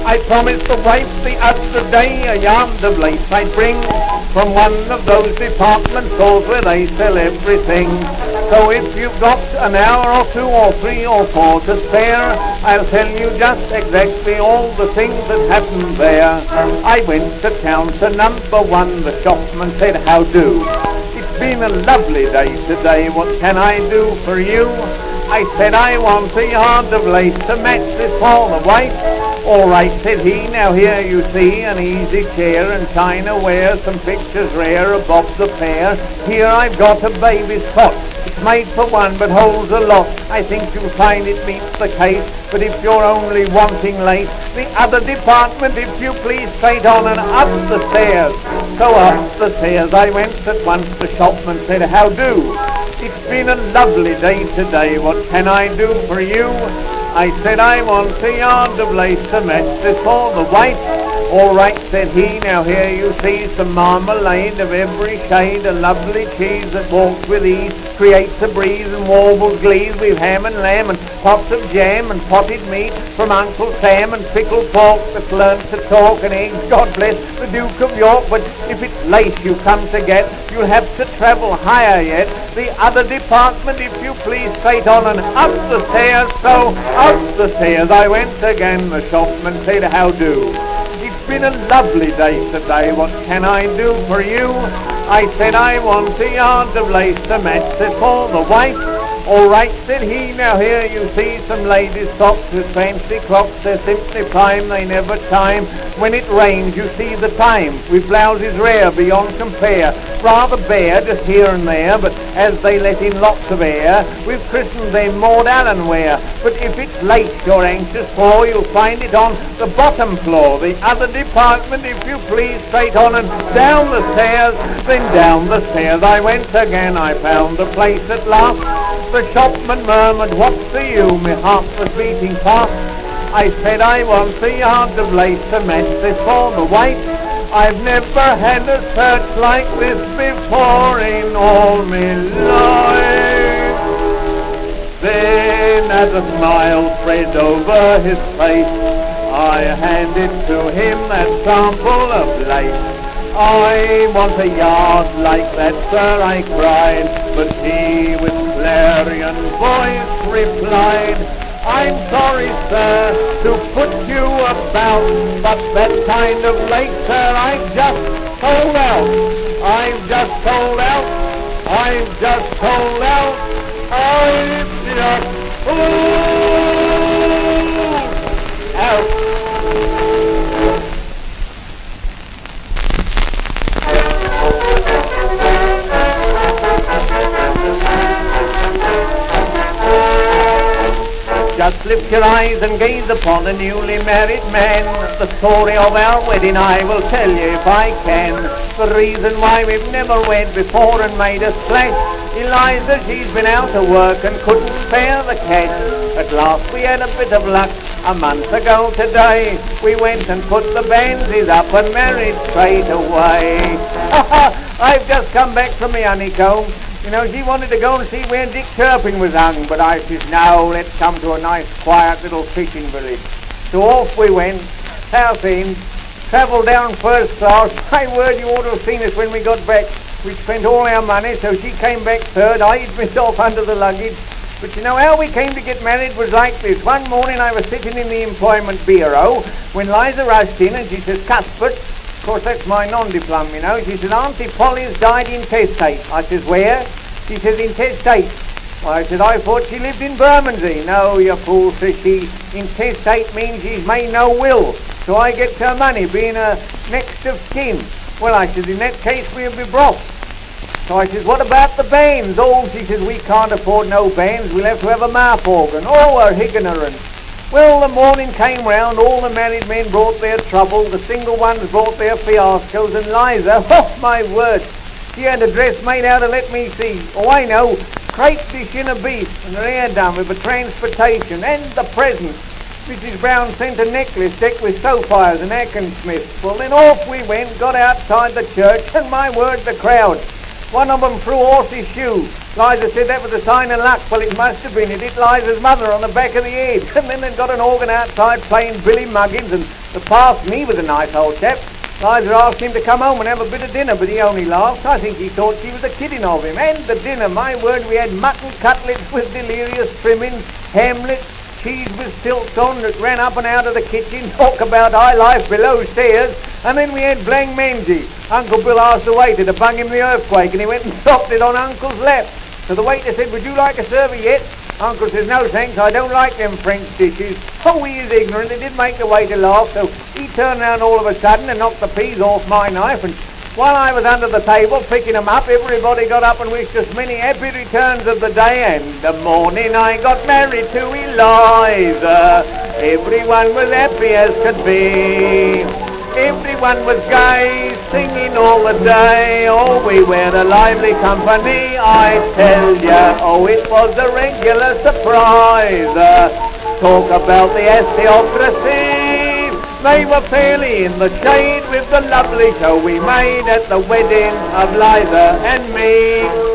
I promised the wife the other day a yard of lace I'd bring from one of those department stores where they sell everything. So if you've got an hour or two or three or four to spare, I'll tell you just exactly all the things that happened there. I went to town to number one. The shopman said, "How do? It's been a lovely day today. What can I do for you?" I said, "I want a yard of lace to match this for the wife." "All right," said he, "now here you see an easy chair and china ware, some pictures rare, a bob the pair. Here I've got a baby's cot. It's made for one but holds a lot. I think you'll find it meets the case. But if you're only wanting lace, the other department, if you please, straight on and up the stairs." So up the stairs I went at once. The shopman said, "How do? It's been a lovely day today. What can I do for you?" I said, "I want a yard of lace to match this for the wife." "All right," said he, "now here you see some marmalade of every shade, a lovely cheese that walks with ease, creates a breeze and warbles glees. We've ham and lamb and pots of jam and potted meat from Uncle Sam and pickled pork that's learnt to talk and eggs, God bless the Duke of York. But if it's lace you come to get, you'll have to travel higher yet. The other department, if you please, straight on and up the stairs." So up the stairs I went again. The shopman said, "How do? It's been a lovely day today. What can I do for you?" I said, "I want a yard of lace to match this for the wife." "All right," said he, "now here you see some ladies' socks with fancy clocks. They're simply prime, they never time. When it rains you see the time, with blouses rare beyond compare. Rather bare just here and there, but as they let in lots of air, we've christened them Maud Allen wear. But if it's lace you're anxious for, you'll find it on the bottom floor. The other department, if you please, straight on and down the stairs." Then down the stairs I went again. I found the place at last. The shopman murmured, "What's to you?" My heart was beating fast. I said, "I want a yard of lace to match this for the wife. I've never had a search like this before in all my life." Then as a smile spread over his face, I handed to him that sample of lace. "I want a yard like that, sir," I cried, but he with clarion voice replied, "I'm sorry, sir, to put you about, but that kind of lace, sir, I've just sold out. I've just sold out. I've just sold out. I've just sold out." Just lift your eyes and gaze upon a newly married man. The story of our wedding I will tell you if I can. The reason why we've never wed before and made a splash. Eliza, she's been out of work and couldn't spare the cash. At last we had a bit of luck. A month ago today, we went and put the bansies up and married straight away. I've just come back from the honeycomb. You know, she wanted to go and see where Dick Turpin was hung, but I says, "No, let's come to a nice quiet little fishing village." So off we went, south end, travelled down first class. My word, you ought to have seen us when we got back. We spent all our money, so she came back third. I hid myself under the luggage. But you know how we came to get married was like this. One morning I was sitting in the employment bureau when Liza rushed in and she says, "Cuthbert," of course that's my non-diplom, you know, she said, "Auntie Polly's died intestate." I says, "Where?" She says, "Intestate." I said, "I thought she lived in Bermondsey." "No, you fool," says she. "Intestate means she's made no will, so I get her money, being a next of kin." Well, I said, "In that case we'll be broke." So I says, "What about the bands?" "Oh," she says, "we can't afford no bands. We'll have to have a mouth organ." Oh, her ignorance. Well, the morning came round. All the married men brought their trouble. The single ones brought their fiascos. And Liza, oh my word, she had a dress made out of, let me see, oh I know, crepe de shin of beef, and her hair done with a transportation, and the presents. Mrs. Brown sent a necklace decked with sapphires and Smiths. Well, then off we went, got outside the church, and my word, the crowd. One of them threw horse's shoe. Liza said that was a sign of luck. Well, it must have been. It hit Liza's mother on the back of the head. And then they'd got an organ outside playing Billy Muggins, and the parson, he was a nice old chap. Liza asked him to come home and have a bit of dinner, but he only laughed. I think he thought she was a kidding of him. And the dinner, my word, we had mutton cutlets with delirious trimmings, hamlets, cheese with stilts on that ran up and out of the kitchen, talk about high life below stairs, and then we had blang mangy. Uncle Bill asked the waiter to bung him the earthquake, and he went and dropped it on Uncle's lap. So the waiter said, "Would you like a serviette?" Uncle says, "No thanks, I don't like them French dishes." Oh, he is ignorant. It did make the waiter laugh, so he turned round all of a sudden and knocked the peas off my knife, and while I was under the table picking them up, everybody got up and wished us many happy returns of the day. And the morning I got married to Eliza, everyone was happy as could be. Everyone was gay, singing all the day. Oh, we were a lively company, I tell ya. Oh, it was a regular surprise. Talk about the aristocracy. They were fairly in the shade with the lovely show we made at the wedding of Liza and me.